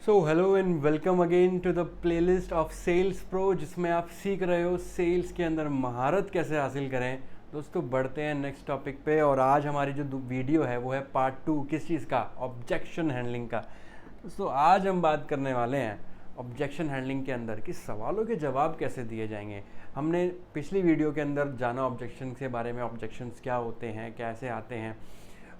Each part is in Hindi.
So hello and welcome again to the playlist of sales pro, जिसमें आप सीख रहे हो सेल्स के अंदर महारत कैसे हासिल करें। दोस्तों बढ़ते हैं नेक्स्ट टॉपिक पे। और आज हमारी जो वीडियो है वो है पार्ट 2 किस चीज़ का, ऑब्जेक्शन हैंडलिंग का। दोस्तों आज हम बात करने वाले हैं ऑब्जेक्शन हैंडलिंग के अंदर कि सवालों के जवाब कैसे दिए जाएंगे। हमने पिछली वीडियो के अंदर जाना ऑब्जेक्शन के बारे में, ऑब्जेक्शंस क्या होते हैं, कैसे आते हैं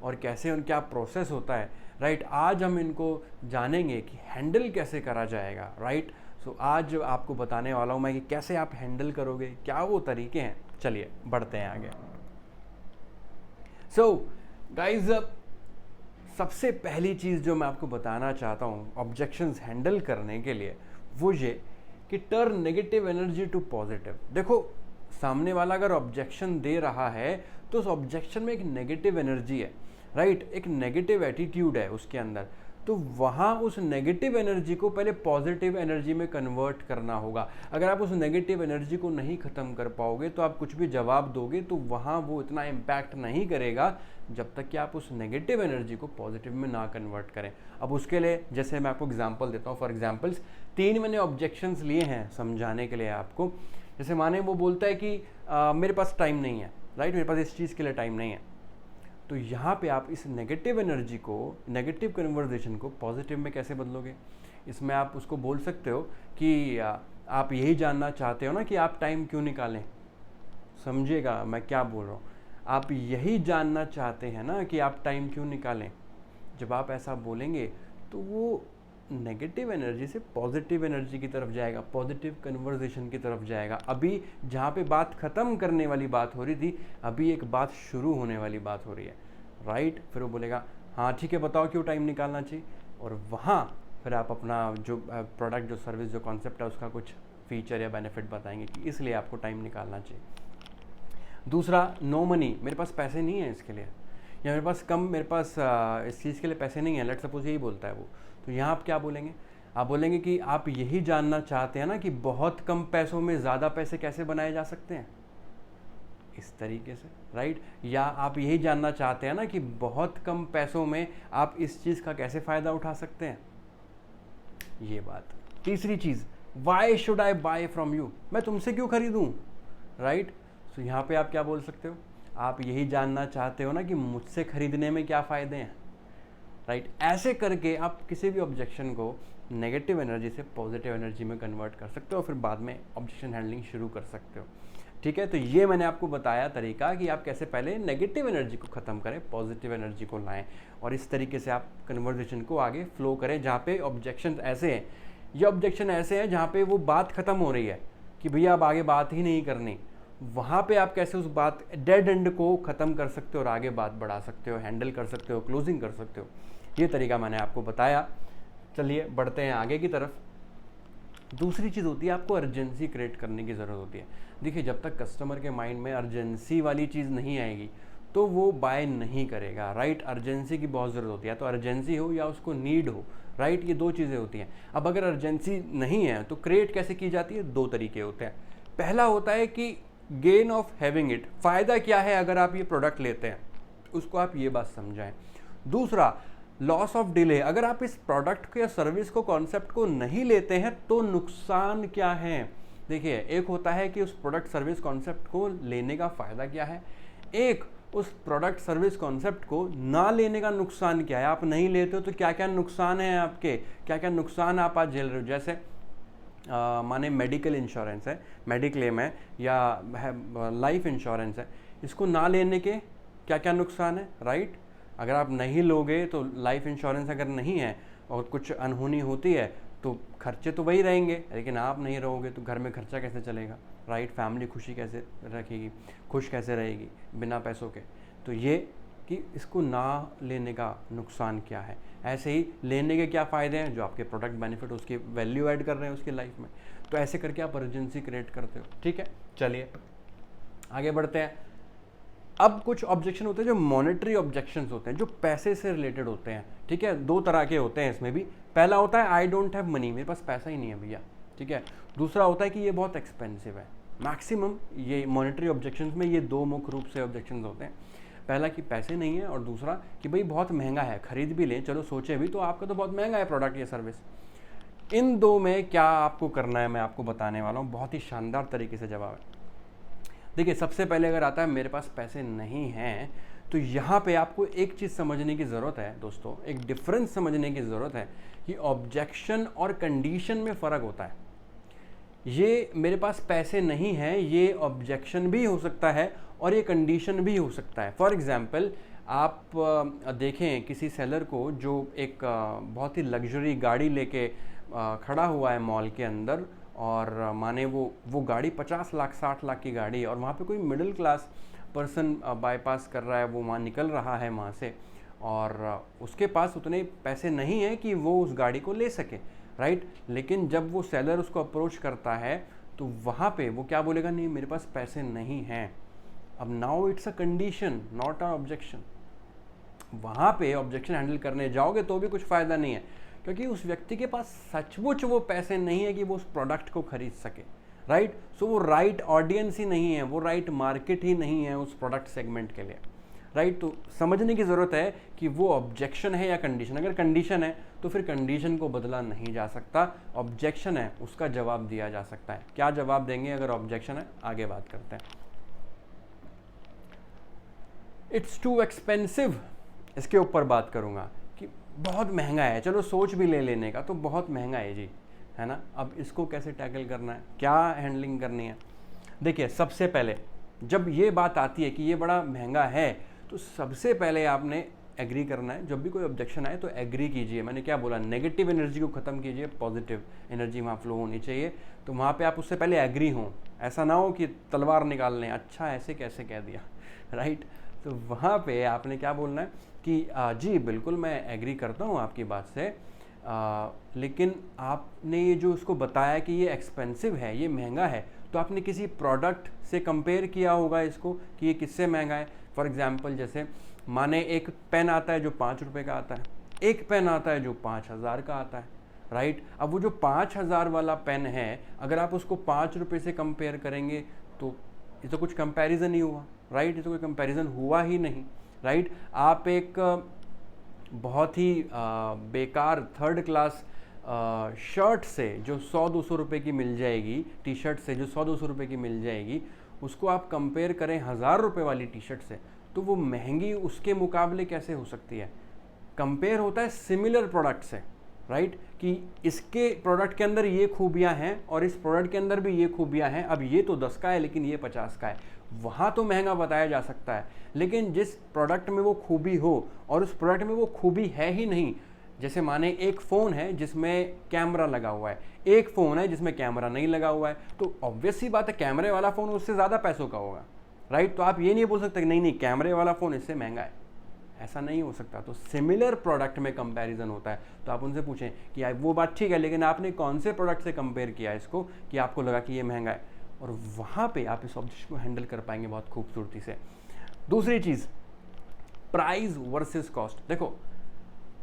और कैसे उनका प्रोसेस होता है। राइट, आज हम इनको जानेंगे कि हैंडल कैसे करा जाएगा। राइट, सो आज आपको बताने वाला हूँ मैं कि कैसे आप हैंडल करोगे, क्या वो तरीके हैं। चलिए बढ़ते हैं आगे। सो गाइज, सबसे पहली चीज़ जो मैं आपको बताना चाहता हूँ ऑब्जेक्शंस हैंडल करने के लिए, वो ये कि turn negative energy to positive. देखो, सामने वाला अगर ऑब्जेक्शन दे रहा है तो उस ऑब्जेक्शन में एक नेगेटिव एनर्जी है। राइट, एक नेगेटिव एटीट्यूड है उसके अंदर। तो वहाँ उस नेगेटिव एनर्जी को पहले पॉजिटिव एनर्जी में कन्वर्ट करना होगा। अगर आप उस नेगेटिव एनर्जी को नहीं ख़त्म कर पाओगे तो आप कुछ भी जवाब दोगे तो वहाँ वो इतना इम्पैक्ट नहीं करेगा जब तक कि आप उस नेगेटिव एनर्जी को पॉजिटिव में ना कन्वर्ट करें। अब उसके लिए जैसे मैं आपको एग्जांपल देता हूँ। फॉर एग्जांपल्स 3 मैंने ऑब्जेक्शंस लिए हैं समझाने के लिए आपको। जैसे माने वो बोलता है कि मेरे पास टाइम नहीं है। राइट, मेरे पास इस चीज़ के लिए टाइम नहीं है। तो यहाँ पे आप इस नेगेटिव एनर्जी को, नेगेटिव कन्वर्जेशन को पॉजिटिव में कैसे बदलोगे। इसमें आप उसको बोल सकते हो कि आप यही जानना चाहते हो ना कि आप टाइम क्यों निकालें। समझिएगा मैं क्या बोल रहा हूँ। आप यही जानना चाहते हैं ना कि आप टाइम क्यों निकालें। जब आप ऐसा बोलेंगे तो वो नेगेटिव एनर्जी से पॉजिटिव एनर्जी की तरफ जाएगा, पॉजिटिव कन्वर्जेशन की तरफ जाएगा। अभी जहाँ पे बात ख़त्म करने वाली बात हो रही थी, अभी एक बात शुरू होने वाली बात हो रही है। राइट, फिर वो बोलेगा हाँ ठीक है, बताओ क्यों टाइम निकालना चाहिए। और वहाँ फिर आप अपना जो प्रोडक्ट, जो सर्विस, जो कॉन्सेप्ट है उसका कुछ फीचर या बेनिफिट बताएंगे कि इसलिए आपको टाइम निकालना चाहिए। दूसरा, नो मनी, मेरे पास पैसे नहीं है इसके लिए, या मेरे पास इस चीज़ के लिए पैसे नहीं है। लेट सपोज यही बोलता है वो। तो यहाँ आप क्या बोलेंगे, आप बोलेंगे कि आप यही जानना चाहते हैं ना कि बहुत कम पैसों में ज़्यादा पैसे कैसे बनाए जा सकते हैं, इस तरीके से। राइट, या आप यही जानना चाहते हैं ना कि बहुत कम पैसों में आप इस चीज़ का कैसे फ़ायदा उठा सकते हैं, ये बात। तीसरी चीज़, why should I buy from you, मैं तुमसे क्यों खरीदूँ। राइट, तो यहाँ पे आप क्या बोल सकते हो, आप यही जानना चाहते हो ना कि मुझसे खरीदने में क्या फ़ायदे हैं। राइट, ऐसे करके आप किसी भी ऑब्जेक्शन को नेगेटिव एनर्जी से पॉजिटिव एनर्जी में कन्वर्ट कर सकते हो और फिर बाद में ऑब्जेक्शन हैंडलिंग शुरू कर सकते हो। ठीक है, तो ये मैंने आपको बताया तरीका कि आप कैसे पहले नेगेटिव एनर्जी को ख़त्म करें, पॉजिटिव एनर्जी को लाएं और इस तरीके से आप कन्वर्सेशन को आगे फ्लो करें। जहाँ पे ऑब्जेक्शन ऐसे हैं, ये ऑब्जेक्शन ऐसे हैं जहाँ पे वो बात ख़त्म हो रही है कि भैया अब आगे बात ही नहीं करनी, वहाँ पे आप कैसे उस बात डेड एंड को ख़त्म कर सकते हो और आगे बात बढ़ा सकते हो, हैंडल कर सकते हो, क्लोजिंग कर सकते हो। ये तरीका मैंने आपको बताया। चलिए बढ़ते हैं आगे की तरफ। दूसरी चीज़ होती है, आपको अर्जेंसी क्रिएट करने की ज़रूरत होती है। देखिए, जब तक कस्टमर के माइंड में अर्जेंसी वाली चीज़ नहीं आएगी तो वो बाय नहीं करेगा। राइट, अर्जेंसी की बहुत ज़रूरत होती है। तो अर्जेंसी हो या उसको नीड हो, राइट, ये 2 चीज़ें होती हैं। अब अगर अर्जेंसी नहीं है तो क्रिएट कैसे की जाती है, 2 तरीके होते हैं। पहला होता है कि गेन ऑफ हैविंग इट, फ़ायदा क्या है अगर आप ये प्रोडक्ट लेते हैं, उसको आप ये बात समझाएं। दूसरा, लॉस ऑफ डिले, अगर आप इस प्रोडक्ट को या सर्विस को, कॉन्सेप्ट को नहीं लेते हैं तो नुकसान क्या है। देखिए, एक होता है कि उस प्रोडक्ट सर्विस कॉन्सेप्ट को लेने का फ़ायदा क्या है, एक उस प्रोडक्ट सर्विस कॉन्सेप्ट को ना लेने का नुकसान क्या है। आप नहीं लेते हो तो क्या क्या नुकसान है आपके, क्या क्या नुकसान आप आज झेल रहे हो। जैसे माने मेडिकल इंश्योरेंस है, मेडिक्लेम है या लाइफ इंश्योरेंस है, इसको ना लेने के क्या क्या नुकसान है। राइट, अगर आप नहीं लोगे तो लाइफ इंश्योरेंस अगर नहीं है और कुछ अनहोनी होती है तो खर्चे तो वही रहेंगे, लेकिन आप नहीं रहोगे तो घर में खर्चा कैसे चलेगा। राइट, फैमिली खुशी कैसे रखेगी, खुश कैसे रहेगी बिना पैसों के। तो ये कि इसको ना लेने का नुकसान क्या है। ऐसे ही लेने के क्या फ़ायदे हैं, जो आपके प्रोडक्ट बेनिफिट उसकी वैल्यू ऐड कर रहे हैं उसकी लाइफ में। तो ऐसे करके आप अर्जेंसी क्रिएट करते हो। ठीक है, चलिए आगे बढ़ते हैं। अब कुछ ऑब्जेक्शन होते हैं जो मॉनेटरी ऑब्जेक्शंस होते हैं, जो पैसे से रिलेटेड होते हैं। ठीक है, 2 तरह के होते हैं इसमें भी। पहला होता है आई डोंट हैव मनी, मेरे पास पैसा ही नहीं है भैया। ठीक है, दूसरा होता है कि ये बहुत एक्सपेंसिव है। मैक्सिमम ये मॉनेटरी ऑब्जेक्शंस में ये 2 मुख्य रूप से ऑब्जेक्शंस होते हैं। पहला कि पैसे नहीं है और दूसरा कि भाई बहुत महंगा है, खरीद भी लें, चलो सोचे भी तो आपका तो बहुत महंगा है प्रोडक्ट या सर्विस। इन दो में क्या आपको करना है मैं आपको बताने वाला हूँ, बहुत ही शानदार तरीके से जवाब है। देखिए सबसे पहले अगर आता है मेरे पास पैसे नहीं हैं, तो यहाँ पे आपको एक चीज़ समझने की ज़रूरत है दोस्तों, एक डिफरेंस समझने की ज़रूरत है कि ऑब्जेक्शन और कंडीशन में फ़र्क होता है। ये मेरे पास पैसे नहीं हैं, ये ऑब्जेक्शन भी हो सकता है और ये कंडीशन भी हो सकता है। फॉर एग्ज़ाम्पल आप देखें किसी सेलर को जो एक बहुत ही लग्जरी गाड़ी लेके खड़ा हुआ है मॉल के अंदर, और माने वो गाड़ी 50 लाख 60 लाख की गाड़ी है, और वहाँ पे कोई मिडिल क्लास पर्सन बाईपास कर रहा है, वो वहाँ निकल रहा है वहाँ से, और उसके पास उतने पैसे नहीं हैं कि वो उस गाड़ी को ले सके, राइट। लेकिन जब वो सेलर उसको अप्रोच करता है तो वहाँ पे वो क्या बोलेगा, नहीं मेरे पास पैसे नहीं हैं। अब now it's a condition not a objection. वहाँ पे ऑब्जेक्शन हैंडल करने जाओगे तो भी कुछ फ़ायदा नहीं है, क्योंकि उस व्यक्ति के पास सचमुच वो पैसे नहीं है कि वो उस प्रोडक्ट को खरीद सके, राइट। सो वो राइट ऑडियंस ही नहीं है, वो राइट मार्केट ही नहीं है उस प्रोडक्ट सेगमेंट के लिए, राइट। तो समझने की ज़रूरत है कि वो ऑब्जेक्शन है या कंडीशन। अगर कंडीशन है तो फिर कंडीशन को बदला नहीं जा सकता, ऑब्जेक्शन है उसका जवाब दिया जा सकता है। क्या जवाब देंगे अगर ऑब्जेक्शन है, आगे बात करते हैं। इट्स टू एक्सपेंसिव, इसके ऊपर बात करूँगा कि बहुत महंगा है, चलो सोच भी ले लेने का, तो बहुत महंगा है जी, है ना। अब इसको कैसे टैकल करना है, क्या हैंडलिंग करनी है। देखिए सबसे पहले जब ये बात आती है कि ये बड़ा महंगा है, तो सबसे पहले आपने एग्री करना है। जब भी कोई ऑब्जेक्शन आए तो एग्री कीजिए। मैंने क्या बोला, नेगेटिव एनर्जी को ख़त्म कीजिए, पॉजिटिव एनर्जी वहाँ फ्लो होनी चाहिए। तो वहाँ पे आप उससे पहले एग्री हों, ऐसा ना हो कि तलवार निकाल लें, अच्छा ऐसे कैसे कह दिया, राइट। तो वहाँ पे आपने क्या बोलना है कि जी बिल्कुल मैं एग्री करता हूँ आपकी बात से, लेकिन आपने ये जो उसको बताया कि ये एक्सपेंसिव है, ये महंगा है, तो आपने किसी प्रोडक्ट से कंपेयर किया होगा इसको कि ये किससे महंगा है। फॉर एग्जांपल जैसे माने एक पेन आता है जो 5 रुपये का आता है, एक पेन आता है जो 5,000 का आता है, राइट। अब वो जो 5,000 वाला पेन है, अगर आप उसको 5 रुपये से कंपेयर करेंगे तो ये तो कुछ कंपैरिजन ही हुआ, राइट। ये तो कोई कंपैरिजन हुआ ही नहीं, राइट। आप एक बहुत ही बेकार थर्ड क्लास शर्ट से जो 100-200 रुपये की मिल जाएगी, टी शर्ट से जो 100-200 रुपये की मिल जाएगी, उसको आप कंपेयर करें 1000 रुपये वाली टी शर्ट से, तो वो महंगी उसके मुकाबले कैसे हो सकती है। कंपेयर होता है सिमिलर प्रोडक्ट से, राइट, कि इसके प्रोडक्ट के अंदर ये खूबियाँ हैं और इस प्रोडक्ट के अंदर भी ये खूबियाँ हैं। अब ये तो 10 का है लेकिन ये 50 का है, वहाँ तो महंगा बताया जा सकता है। लेकिन जिस प्रोडक्ट में वो खूबी हो और उस प्रोडक्ट में वो खूबी है ही नहीं, जैसे माने एक फ़ोन है जिसमें कैमरा लगा हुआ है, एक फ़ोन है जिसमें कैमरा नहीं लगा हुआ है, तो ऑब्वियस सी बात है कैमरे वाला फ़ोन उससे ज़्यादा पैसों का होगा, राइट। तो आप ये नहीं बोल सकते कि नहीं कैमरे वाला फ़ोन इससे महंगा है, ऐसा नहीं हो सकता। तो सिमिलर प्रोडक्ट में कंपैरिजन होता है। तो आप उनसे पूछें कि वो बात ठीक है, लेकिन आपने कौन से प्रोडक्ट से कंपेयर किया इसको कि आपको लगा कि ये महंगा है, और वहाँ पे आप इस ऑब्जेक्शन को हैंडल कर पाएंगे बहुत खूबसूरती से। दूसरी चीज़, प्राइस वर्सेस कॉस्ट। देखो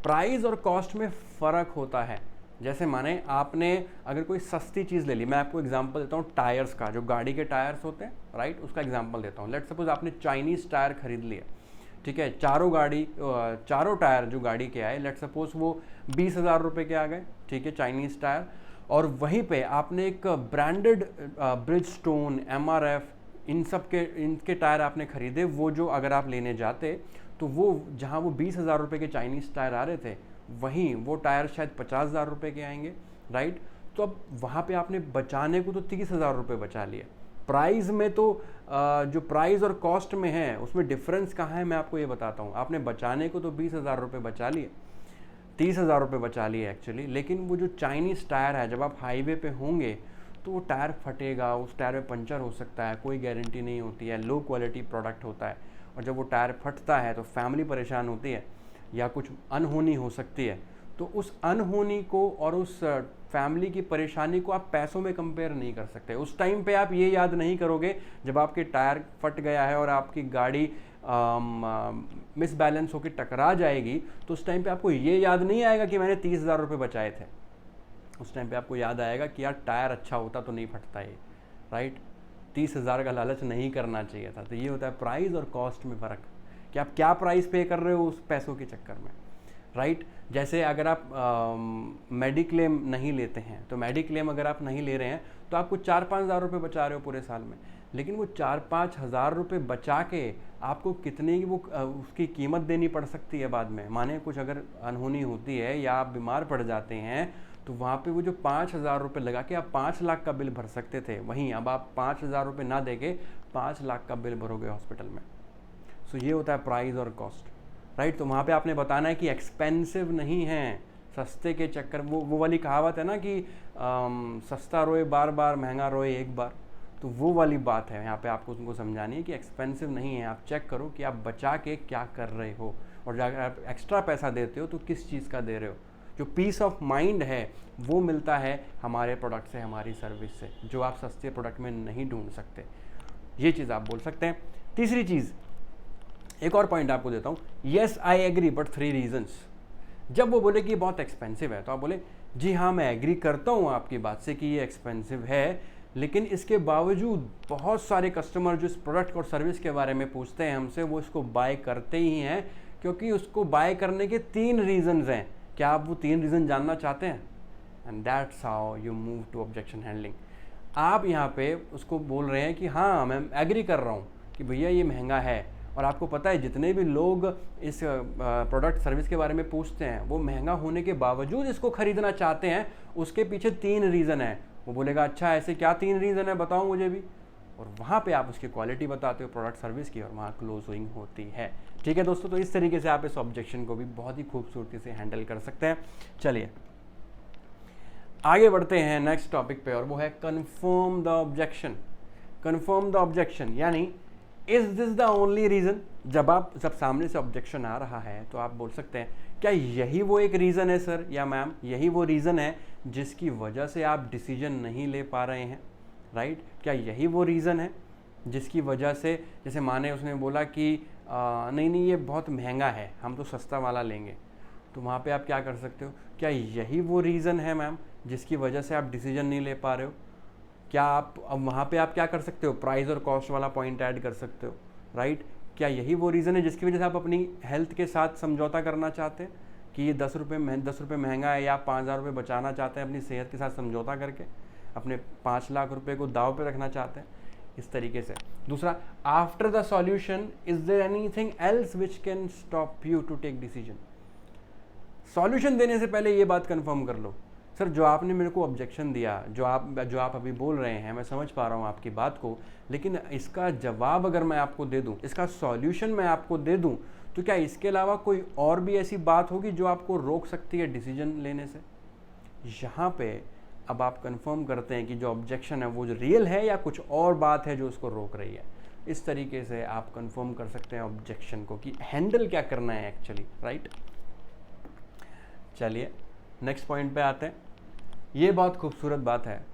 प्राइस और कॉस्ट में फ़र्क होता है। जैसे माने आपने अगर कोई सस्ती चीज़ ले ली, मैं आपको एग्जांपल देता हूँ टायर्स का, जो गाड़ी के टायर्स होते हैं, राइट, उसका एग्जांपल देता हूँ। लेट्स सपोज आपने चाइनीज़ टायर खरीद लिए, ठीक है, चारों टायर जो गाड़ी के आए, लेट्स सपोज वो 20,000 रुपये के आ गए, ठीक है, चाइनीज़ टायर। और वहीं पे आपने एक ब्रांडेड ब्रिजस्टोन, MRF, इनके टायर आपने खरीदे। वो जो अगर आप लेने जाते तो वो जहाँ वो 20,000 रुपये के चाइनीज़ टायर आ रहे थे, वहीं वो टायर शायद 50,000 रुपये के आएंगे, राइट। तो अब वहाँ पे आपने बचाने को तो 30,000 रुपये बचा लिए। प्राइस में तो जो प्राइस और कॉस्ट में है उसमें डिफरेंस कहाँ है, मैं आपको ये बताता हूँ। आपने बचाने को तो 20,000 रुपये बचा लिए, 30,000 रुपये बचा लिए एक्चुअली, लेकिन वो जो चाइनीज़ टायर है, जब आप हाईवे पे होंगे तो वो टायर फटेगा, उस टायर में पंचर हो सकता है, कोई गारंटी नहीं होती है, लो क्वालिटी प्रोडक्ट होता है। और जब वो टायर फटता है तो फैमिली परेशान होती है या कुछ अनहोनी हो सकती है। तो उस अनहोनी को और उस फैमिली की परेशानी को आप पैसों में कंपेयर नहीं कर सकते। उस टाइम पे आप ये याद नहीं करोगे, जब आपके टायर फट गया है और आपकी गाड़ी मिसबैलेंस होकर टकरा जाएगी, तो उस टाइम पे आपको ये याद नहीं आएगा कि मैंने 30,000 रुपये बचाए थे। उस टाइम पे आपको याद आएगा कि यार टायर अच्छा होता तो नहीं फटता ये, राइट। 30,000 का लालच नहीं करना चाहिए था। तो ये होता है प्राइस और कॉस्ट में फ़र्क, कि आप क्या प्राइस पे कर रहे हो उस पैसों के चक्कर में, राइट। जैसे अगर आप मेडिक्लेम नहीं लेते हैं, तो मेडिक्लेम अगर आप नहीं ले रहे हैं तो आप कुछ 4-5 हज़ार रुपये बचा रहे हो पूरे साल में, लेकिन वो 4-5 हज़ार रुपये बचा के आपको कितनी वो उसकी कीमत देनी पड़ सकती है बाद में। माने कुछ अगर अनहोनी होती है या आप बीमार पड़ जाते हैं, तो वहाँ पे वो जो 5,000 रुपये लगा के आप 5 लाख का बिल भर सकते थे, वहीं अब आप 5,000 रुपये ना दे के 5 लाख का बिल भरोगे हॉस्पिटल में। सो ये होता है प्राइस और कॉस्ट, राइट। तो वहाँ पे आपने बताना है कि एक्सपेंसिव नहीं है, सस्ते के चक्कर, वो वाली कहावत है ना कि सस्ता रोए बार बार, महंगा रोए एक बार, तो वो वाली बात है यहाँ पे आपको उनको समझानी है कि एक्सपेंसिव नहीं है। आप चेक करो कि आप बचा के क्या कर रहे हो, और अगर आप एक्स्ट्रा पैसा देते हो तो किस चीज़ का दे रहे हो। जो पीस ऑफ माइंड है वो मिलता है हमारे प्रोडक्ट से, हमारी सर्विस से, जो आप सस्ते प्रोडक्ट में नहीं ढूंढ सकते। ये चीज़ आप बोल सकते हैं। तीसरी चीज़, एक और पॉइंट आपको देता हूँ, yes I agree but 3 reasons. जब वो बोले कि ये बहुत एक्सपेंसिव है, तो आप बोले जी हाँ मैं एग्री करता हूँ आपकी बात से कि ये एक्सपेंसिव है, लेकिन इसके बावजूद बहुत सारे कस्टमर जो इस प्रोडक्ट और सर्विस के बारे में पूछते हैं हमसे, वो इसको बाय करते ही हैं, क्योंकि उसको बाय करने के 3 रीजंस हैं। क्या आप वो 3 रीज़न जानना चाहते हैं? And that's how you move to objection handling. आप यहाँ पे उसको बोल रहे हैं कि हाँ मैं एग्री कर रहा हूँ कि भैया ये महंगा है, और आपको पता है जितने भी लोग इस प्रोडक्ट सर्विस के बारे में पूछते हैं वो महंगा होने के बावजूद इसको खरीदना चाहते हैं, उसके पीछे 3 रीज़न है। वो बोलेगा अच्छा ऐसे क्या 3 रीज़न है, बताओ मुझे भी, और वहाँ पे आप उसकी क्वालिटी बताते हो प्रोडक्ट सर्विस की, और वहाँ क्लोजिंग होती है। ठीक है दोस्तों, तो इस तरीके से आप इस ऑब्जेक्शन को भी बहुत ही खूबसूरती से हैंडल कर सकते हैं। चलिए आगे बढ़ते हैं नेक्स्ट टॉपिक पे, और वो है confirm the objection. Confirm the objection यानी is this the only reason. जब सामने से ऑब्जेक्शन आ रहा है तो आप बोल सकते हैं क्या यही वो एक रीज़न है सर या मैम, यही वो रीज़न है जिसकी वजह से आप डिसीजन नहीं ले पा रहे हैं, राइट। क्या यही वो रीज़न है जिसकी वजह से, जैसे माने उसने बोला कि नहीं ये बहुत महंगा है, हम तो सस्ता वाला लेंगे, तो वहाँ पे आप क्या कर सकते हो, क्या यही वो रीज़न है मैम जिसकी वजह से आप डिसीजन नहीं ले पा रहे हो। क्या आप अब वहाँ पे आप क्या कर सकते हो, प्राइस और कॉस्ट वाला पॉइंट ऐड कर सकते हो, राइट। क्या यही वो रीज़न है जिसकी वजह से आप अपनी हेल्थ के साथ समझौता करना चाहते हैं कि ये 10 रुपये महंगा है, या आप 5,000 रुपये बचाना चाहते हैं अपनी सेहत के साथ समझौता करके, अपने 5 लाख रुपए को दाव पे रखना चाहते हैं, इस तरीके से। दूसरा, after the solution is there anything else which can stop you to take decision. Solution देने से पहले ये बात कंफर्म कर लो, सर जो आपने मेरे को ऑब्जेक्शन दिया, जो आप अभी बोल रहे हैं, मैं समझ पा रहा हूँ आपकी बात को, लेकिन इसका जवाब अगर मैं आपको दे दूँ, इसका सॉल्यूशन मैं आपको दे दूँ, तो क्या इसके अलावा कोई और भी ऐसी बात होगी जो आपको रोक सकती है डिसीजन लेने से। यहाँ पे अब आप कंफर्म करते हैं कि जो ऑब्जेक्शन है वो जो रियल है या कुछ और बात है जो उसको रोक रही है। इस तरीके से आप कंफर्म कर सकते हैं ऑब्जेक्शन को कि हैंडल क्या करना है एक्चुअली, राइट। चलिए नेक्स्ट पॉइंट पे आते हैं। ये बहुत खूबसूरत बात है।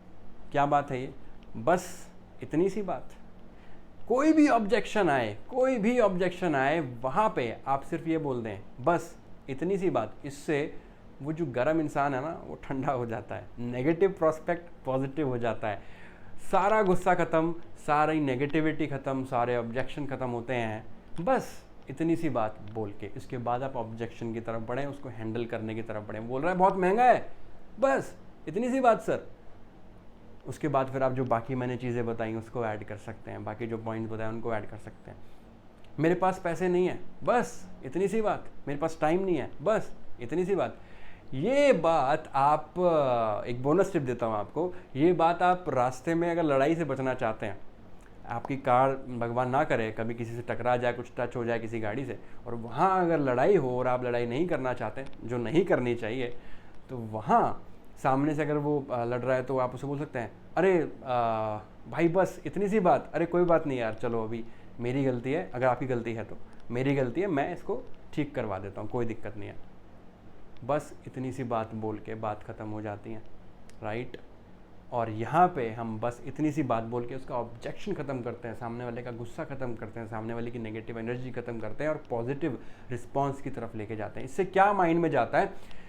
क्या बात है ये? बस इतनी सी बात, कोई भी ऑब्जेक्शन आए वहाँ पे आप सिर्फ ये बोल दें बस इतनी सी बात। इससे वो जो गर्म इंसान है ना वो ठंडा हो जाता है, नेगेटिव प्रोस्पेक्ट पॉजिटिव हो जाता है, सारा गुस्सा ख़त्म, सारी नेगेटिविटी ख़त्म, सारे ऑब्जेक्शन ख़त्म होते हैं बस इतनी सी बात बोल के। इसके बाद आप ऑब्जेक्शन की तरफ बढ़ें, उसको हैंडल करने की तरफ बढ़ें। बोल रहा है बहुत महंगा है, बस इतनी सी बात सर। उसके बाद फिर आप जो बाकी मैंने चीज़ें बताई उसको ऐड कर सकते हैं, बाकी जो पॉइंट्स बताए उनको ऐड कर सकते हैं। मेरे पास पैसे नहीं है, बस इतनी सी बात। मेरे पास टाइम नहीं है, बस इतनी सी बात। ये बात आप, एक बोनस टिप देता हूँ आपको, ये बात आप रास्ते में अगर लड़ाई से बचना चाहते हैं, आपकी कार भगवान ना करे कभी किसी से टकरा जाए, कुछ टच हो जाए किसी गाड़ी से, और वहाँ अगर लड़ाई हो और आप लड़ाई नहीं करना चाहते, जो नहीं करनी चाहिए, तो वहाँ सामने से अगर वो लड़ रहा है तो आप उसे बोल सकते हैं अरे भाई बस इतनी सी बात, अरे कोई बात नहीं यार, चलो अभी मेरी गलती है, अगर आपकी गलती है तो मेरी गलती है, मैं इसको ठीक करवा देता हूँ, कोई दिक्कत नहीं है। बस इतनी सी बात बोल के बात ख़त्म हो जाती है, राइट। और यहाँ पे हम बस इतनी सी बात बोल के उसका ऑब्जेक्शन ख़त्म करते हैं, सामने वाले का गुस्सा ख़त्म करते हैं, सामने वाले की नेगेटिव एनर्जी ख़त्म करते हैं और पॉजिटिव रिस्पॉन्स की तरफ लेके जाते हैं। इससे क्या माइंड में जाता है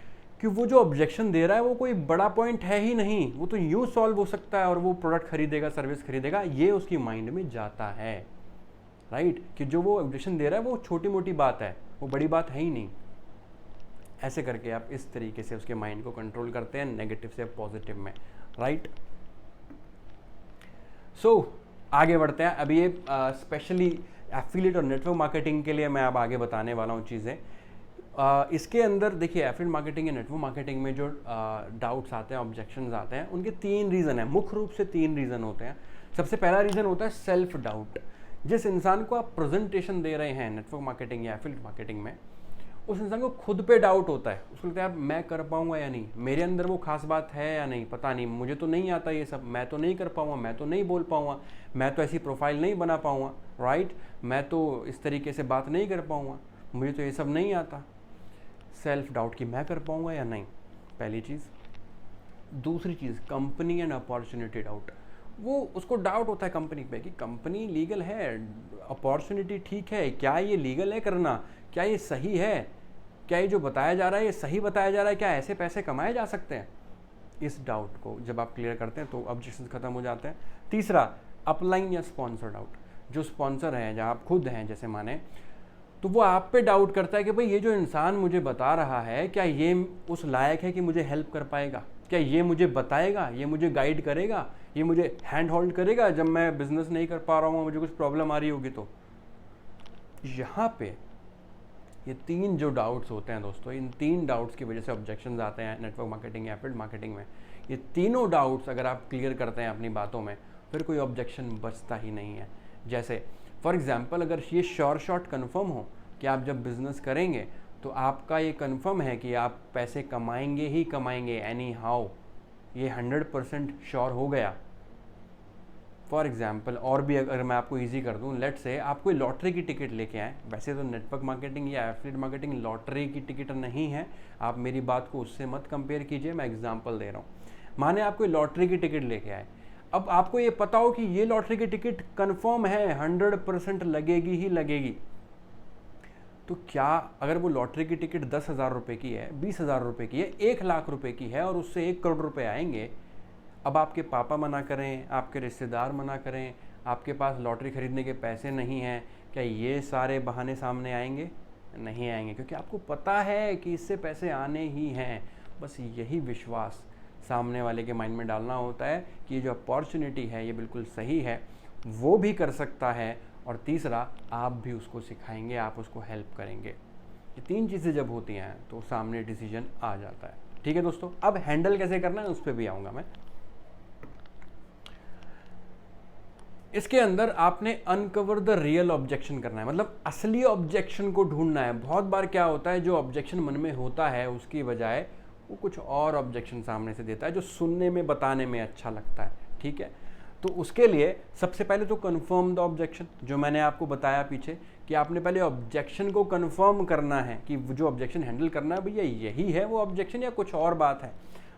कि वो जो ऑब्जेक्शन दे रहा है वो कोई बड़ा पॉइंट है ही नहीं, वो तो यूँ सॉल्व हो सकता है और वो प्रोडक्ट खरीदेगा, सर्विस खरीदेगा, ये उसकी माइंड में जाता है, राइट, कि जो वो ऑब्जेक्शन दे रहा है वो छोटी मोटी बात है, वो बड़ी बात है ही नहीं। ऐसे करके आप इस तरीके से उसके माइंड को कंट्रोल करते हैं नेगेटिव से पॉजिटिव में, राइट। सो आगे बढ़ते हैं। अभी ये स्पेशली एफिलिएट और नेटवर्क मार्केटिंग के लिए मैं अब आगे बताने वाला हूँ चीज़ें। इसके अंदर देखिए, एफिलिएट मार्केटिंग या नेटवर्क मार्केटिंग में जो डाउट्स आते हैं, ऑब्जेक्शंस आते हैं, उनके 3 रीज़न हैं, मुख्य रूप से 3 रीज़न होते हैं। सबसे पहला रीज़न होता है सेल्फ डाउट। जिस इंसान को आप प्रेजेंटेशन दे रहे हैं नेटवर्क मार्केटिंग या एफिलिएट मार्केटिंग में, उस इंसान को खुद पे डाउट होता है। उसको लगता है यार मैं कर पाऊंगा या नहीं, मेरे अंदर वो खास बात है या नहीं, पता नहीं, मुझे तो नहीं आता ये सब, मैं तो नहीं कर पाऊंगा, मैं तो नहीं बोल पाऊंगा, मैं तो ऐसी प्रोफाइल नहीं बना पाऊंगा, राइट, मैं तो इस तरीके से बात नहीं कर पाऊंगा, मुझे तो ये सब नहीं आता। सेल्फ डाउट कि मैं कर पाऊंगा या नहीं, पहली चीज़। दूसरी चीज़ कंपनी एंड अपॉर्चुनिटी डाउट। वो उसको डाउट होता है कंपनी पे कि कंपनी लीगल है, अपॉर्चुनिटी ठीक है, क्या ये लीगल है करना, क्या ये सही है, क्या ये जो बताया जा रहा है ये सही बताया जा रहा है, क्या ऐसे पैसे कमाए जा सकते हैं। इस डाउट को जब आप क्लियर करते हैं तो ऑब्जेक्शंस खत्म हो जाते हैं। तीसरा अपलाइन या स्पॉन्सर डाउट। जो स्पॉन्सर हैं, जहाँ आप खुद हैं जैसे माने, तो वो आप पे डाउट करता है कि भाई ये जो इंसान मुझे बता रहा है क्या ये उस लायक है कि मुझे हेल्प कर पाएगा, क्या ये मुझे बताएगा, ये मुझे गाइड करेगा, ये मुझे हैंड होल्ड करेगा जब मैं बिजनेस नहीं कर पा रहा हूँ, मुझे कुछ प्रॉब्लम आ रही होगी। तो यहाँ पे ये 3 जो डाउट्स होते हैं दोस्तों, इन 3 डाउट्स की वजह से ऑब्जेक्शंस आते हैं नेटवर्क मार्केटिंग या एफिलिएट मार्केटिंग में। ये तीनों डाउट्स अगर आप क्लियर करते हैं अपनी बातों में, फिर कोई ऑब्जेक्शन बचता ही नहीं है। जैसे फॉर एग्जाम्पल, अगर ये श्योर शॉट कन्फर्म हो कि आप जब बिजनेस करेंगे तो आपका ये कन्फर्म है कि आप पैसे कमाएंगे ही कमाएंगे एनी हाउ, ये 100% श्योर हो गया। फॉर एग्जाम्पल, और भी अगर मैं आपको ईजी कर दूं, लेट से आप कोई लॉटरी की टिकट लेके आए। वैसे तो नेटवर्क मार्केटिंग या एफिलिएट मार्केटिंग लॉटरी की टिकट नहीं है, आप मेरी बात को उससे मत कंपेयर कीजिए, मैं एग्जांपल दे रहा हूँ। माने आप कोई लॉटरी की टिकट लेके आए, अब आपको ये पता हो कि ये लॉटरी की टिकट कन्फर्म है, 100% लगेगी ही लगेगी। तो क्या अगर वो लॉटरी की टिकट 10,000 रुपये की है, 20,000 रुपये की है, 1,00,000 रुपये की है और उससे 1 करोड़ रुपये आएंगे, अब आपके पापा मना करें, आपके रिश्तेदार मना करें, आपके पास लॉटरी खरीदने के पैसे नहीं हैं, क्या ये सारे बहाने सामने आएंगे? नहीं आएंगे, क्योंकि आपको पता है कि इससे पैसे आने ही हैं। बस यही विश्वास सामने वाले के माइंड में डालना होता है कि ये जो अपॉर्चुनिटी है ये बिल्कुल सही है, वो भी कर सकता है, और तीसरा आप भी उसको सिखाएंगे, आप उसको हेल्प करेंगे। ये 3 चीज़ें जब होती हैं तो सामने डिसीजन आ जाता है। ठीक है दोस्तों, अब हैंडल कैसे करना है उस पर भी आऊँगा मैं। इसके अंदर आपने अनकवर द रियल ऑब्जेक्शन करना है, मतलब असली ऑब्जेक्शन को ढूंढना है। बहुत बार क्या होता है, जो ऑब्जेक्शन मन में होता है उसकी बजाय वो कुछ और ऑब्जेक्शन सामने से देता है जो सुनने में, बताने में अच्छा लगता है। ठीक है, तो उसके लिए सबसे पहले तो कन्फर्म द ऑब्जेक्शन, जो मैंने आपको बताया पीछे कि आपने पहले ऑब्जेक्शन को कन्फर्म करना है कि जो ऑब्जेक्शन हैंडल करना है भैया यही है वो ऑब्जेक्शन या कुछ और बात है।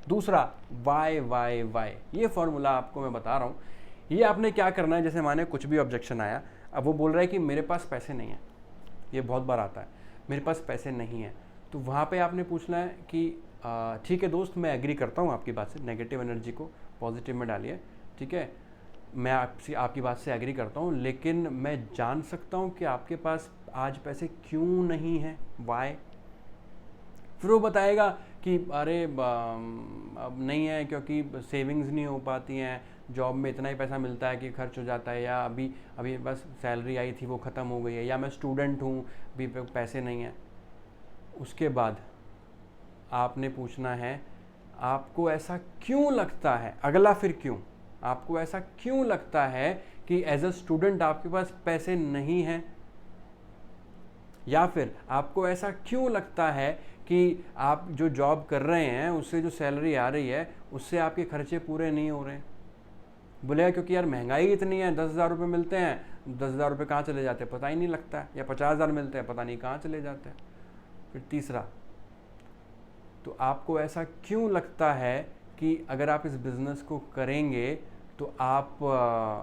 दूसरा वाई वाई वाई, ये फॉर्मूला आपको मैं बता रहा हूँ। ये आपने क्या करना है, जैसे माने कुछ भी ऑब्जेक्शन आया, अब वो बोल रहा है कि मेरे पास पैसे नहीं है, ये बहुत बार आता है, मेरे पास पैसे नहीं है, तो वहाँ पे आपने पूछना है कि ठीक है दोस्त, मैं एग्री करता हूँ आपकी बात से, नेगेटिव एनर्जी को पॉजिटिव में डालिए, ठीक है, मैं आपकी बात से एग्री करता हूँ, लेकिन मैं जान सकता हूँ कि आपके पास आज पैसे क्यों नहीं हैं, वाई। फिर वो बताएगा कि अरे अब नहीं है क्योंकि सेविंग्स नहीं हो पाती हैं, जॉब में इतना ही पैसा मिलता है कि खर्च हो जाता है, या अभी बस सैलरी आई थी वो ख़त्म हो गई है, या मैं स्टूडेंट हूँ अभी पैसे नहीं हैं। उसके बाद आपने पूछना है आपको ऐसा क्यों लगता है, अगला फिर क्यों, आपको ऐसा क्यों लगता है कि एज अ स्टूडेंट आपके पास पैसे नहीं हैं, या फिर आपको ऐसा क्यों लगता है कि आप जो जॉब कर रहे हैं उससे जो सैलरी आ रही है उससे आपके खर्चे पूरे नहीं हो रहे हैं। बोलेगा क्योंकि यार महंगाई इतनी है, 10,000 रुपये मिलते हैं, 10,000 रुपये कहाँ चले जाते हैं पता ही नहीं लगता है, या 50,000 मिलते हैं पता नहीं कहाँ चले जाते हैं। फिर तीसरा, तो आपको ऐसा क्यों लगता है कि अगर आप इस बिज़नेस को करेंगे तो आप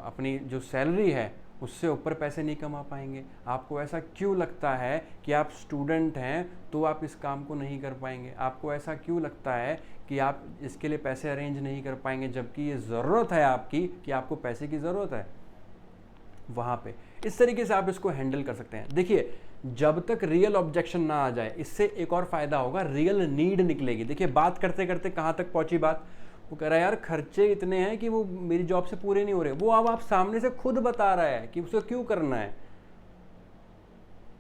अपनी जो सैलरी है उससे ऊपर पैसे नहीं कमा पाएंगे। आपको ऐसा क्यों लगता है कि आप स्टूडेंट हैं तो आप इस काम को नहीं कर पाएंगे। आपको ऐसा क्यों लगता है कि आप इसके लिए पैसे अरेंज नहीं कर पाएंगे, जबकि ये ज़रूरत है आपकी, कि आपको पैसे की ज़रूरत है। वहाँ पे इस तरीके से आप इसको हैंडल कर सकते हैं। देखिए, जब तक रियल ऑब्जेक्शन ना आ जाए, इससे एक और फायदा होगा, रियल नीड निकलेगी। देखिए, बात करते करते कहाँ तक पहुंची बात, वो कह रहा है यार खर्चे इतने हैं कि वो मेरी जॉब से पूरे नहीं हो रहे, वो अब आप सामने से खुद बता रहा है कि उसे क्यों करना है।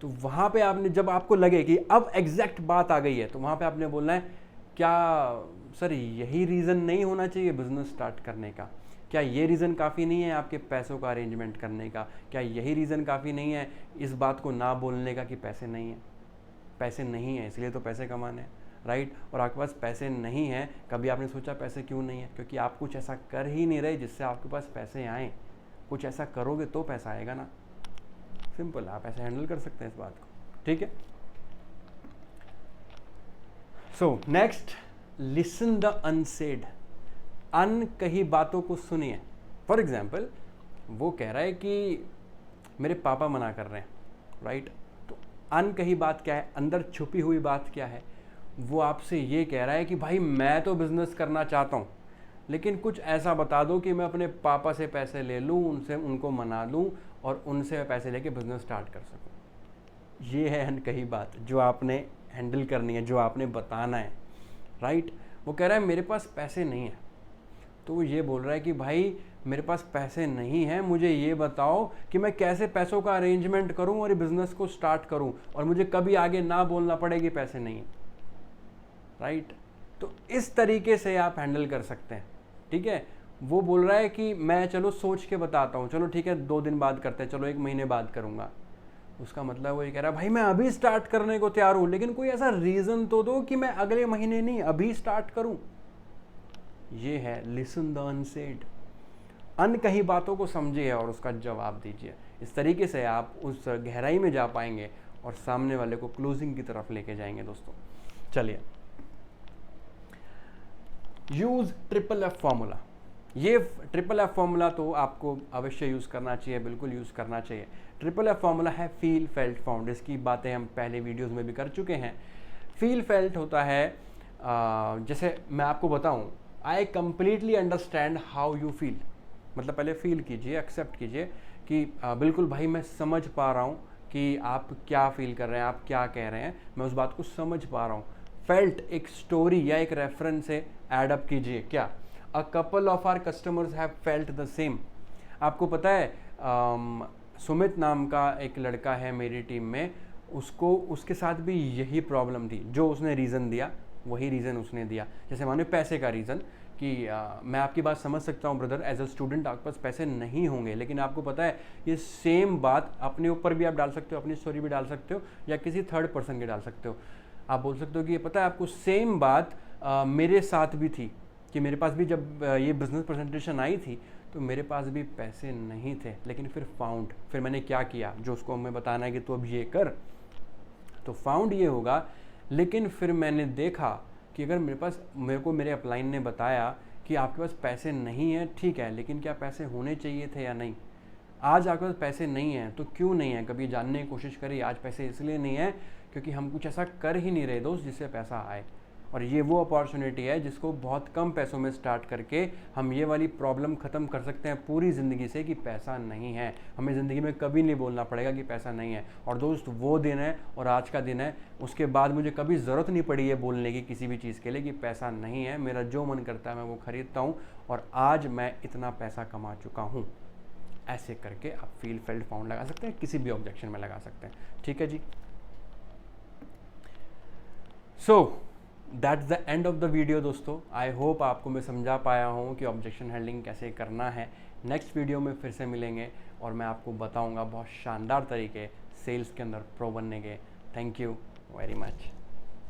तो वहां पे आपने, जब आपको लगे कि अब एग्जैक्ट बात आ गई है, तो वहां पे आपने बोलना है, क्या सर यही रीज़न नहीं होना चाहिए बिजनेस स्टार्ट करने का? क्या ये रीज़न काफ़ी नहीं है आपके पैसों का अरेंजमेंट करने का? क्या यही रीज़न काफ़ी नहीं है इस बात को ना बोलने का कि पैसे नहीं है? पैसे नहीं है इसलिए तो पैसे कमाने हैं, राइट? और आपके पास पैसे नहीं है, कभी आपने सोचा पैसे क्यों नहीं है? क्योंकि आप कुछ ऐसा कर ही नहीं रहे जिससे आपके पास पैसे आए। कुछ ऐसा करोगे तो पैसा आएगा ना। सिंपल, आप ऐसे हैंडल कर सकते हैं इस बात को, ठीक है? So next, listen the unsaid. अनकही बातों को सुनिए। फॉर एग्जाम्पल, वो कह रहा है कि मेरे पापा मना कर रहे हैं, राइट? तो अनकही बात क्या है, अंदर छुपी हुई बात क्या है? वो आपसे ये कह रहा है कि भाई मैं तो बिजनेस करना चाहता हूँ, लेकिन कुछ ऐसा बता दो कि मैं अपने पापा से पैसे ले लूँ, उनको मना लूँ और उनसे पैसे लेके बिजनेस स्टार्ट कर सकूँ। ये है अनकही बात जो आपने हैंडल करनी है, जो आपने बताना है, राइट? वो कह रहा है मेरे पास पैसे नहीं है, तो वो ये बोल रहा है कि भाई मेरे पास पैसे नहीं हैं, मुझे ये बताओ कि मैं कैसे पैसों का अरेंजमेंट करूं और ये बिजनेस को स्टार्ट करूं और मुझे कभी आगे ना बोलना पड़े कि पैसे नहीं है, राइट? तो इस तरीके से आप हैंडल कर सकते हैं, ठीक है? वो बोल रहा है कि मैं चलो सोच के बताता हूँ, चलो ठीक है 2 दिन बाद करते हैं, चलो 1 महीने बाद करूँगा। उसका मतलब वो ये कह रहा है भाई मैं अभी स्टार्ट करने को तैयार हूँ, लेकिन कोई ऐसा रीज़न तो दो कि मैं अगले महीने नहीं अभी स्टार्ट करूँ। ये है लिसन द अनसेड। अनकही बातों को समझिए और उसका जवाब दीजिए। इस तरीके से आप उस गहराई में जा पाएंगे और सामने वाले को क्लोजिंग की तरफ लेके जाएंगे दोस्तों। चलिए, यूज ट्रिपल एफ फॉर्मूला। ये ट्रिपल एफ फॉर्मूला तो आपको अवश्य यूज़ करना चाहिए, बिल्कुल यूज़ करना चाहिए। ट्रिपल एफ फॉर्मूला है फील, फेल्ट, फाउंड। इसकी बातें हम पहले वीडियोस में भी कर चुके हैं। फील फेल्ट होता है, जैसे मैं आपको बताऊं, I completely understand how you feel. मतलब पहले फील कीजिए, एक्सेप्ट कीजिए कि बिल्कुल भाई मैं समझ पा रहा हूँ कि आप क्या फील कर रहे हैं, आप क्या कह रहे हैं, मैं उस बात को समझ पा रहा हूँ। फेल्ट एक स्टोरी या एक रेफरेंस से एड अप कीजिए। क्या? A couple of our customers have felt the same. आपको पता है, सुमित नाम का एक लड़का है मेरी टीम में, उसको उसके साथ भी यही प्रॉब्लम थी। जो उसने रीज़न दिया वही रीज़न उसने दिया। जैसे माने पैसे का रीज़न कि मैं आपकी बात समझ सकता हूँ ब्रदर, एज अ स्टूडेंट आपके पास पैसे नहीं होंगे, लेकिन आपको पता है ये सेम बात अपने ऊपर भी आप डाल सकते हो, अपनी स्टोरी भी डाल सकते हो या किसी थर्ड पर्सन के डाल सकते हो। आप बोल सकते हो कि ये पता है आपको सेम बात मेरे साथ भी थी कि मेरे पास भी जब ये बिज़नेस प्रेजेंटेशन आई थी तो मेरे पास भी पैसे नहीं थे, लेकिन फिर फाउंड, फिर मैंने क्या किया, जो उसको हमें बताना है कि तू अब ये कर, तो फाउंड ये होगा। लेकिन फिर मैंने देखा कि अगर मेरे को मेरे अपलाइन ने बताया कि आपके पास पैसे नहीं है, ठीक है, लेकिन क्या पैसे होने चाहिए थे या नहीं? आज आपके पास पैसे नहीं हैं तो क्यों नहीं है, कभी जानने की कोशिश करिए। आज पैसे इसलिए नहीं है क्योंकि हम कुछ ऐसा कर ही नहीं रहे दोस्त जिससे पैसा आए। और ये वो अपॉर्चुनिटी है जिसको बहुत कम पैसों में स्टार्ट करके हम ये वाली प्रॉब्लम ख़त्म कर सकते हैं पूरी ज़िंदगी से कि पैसा नहीं है। हमें ज़िंदगी में कभी नहीं बोलना पड़ेगा कि पैसा नहीं है। और दोस्त वो दिन है और आज का दिन है, उसके बाद मुझे कभी ज़रूरत नहीं पड़ी है बोलने की किसी भी चीज़ के लिए कि पैसा नहीं है। मेरा जो मन करता है मैं वो ख़रीदता हूँ और आज मैं इतना पैसा कमा चुका हूँ। ऐसे करके आप फील, फेल्ट, फाउंड लगा सकते हैं, किसी भी ऑब्जेक्शन में लगा सकते हैं। ठीक है जी। So that's the end of the video दोस्तों। आई होप आपको मैं समझा पाया हूँ कि ऑब्जेक्शन हैंडलिंग कैसे करना है। नेक्स्ट वीडियो में फिर से मिलेंगे और मैं आपको बताऊँगा बहुत शानदार तरीके सेल्स के अंदर प्रो बनने के। Thank you very much.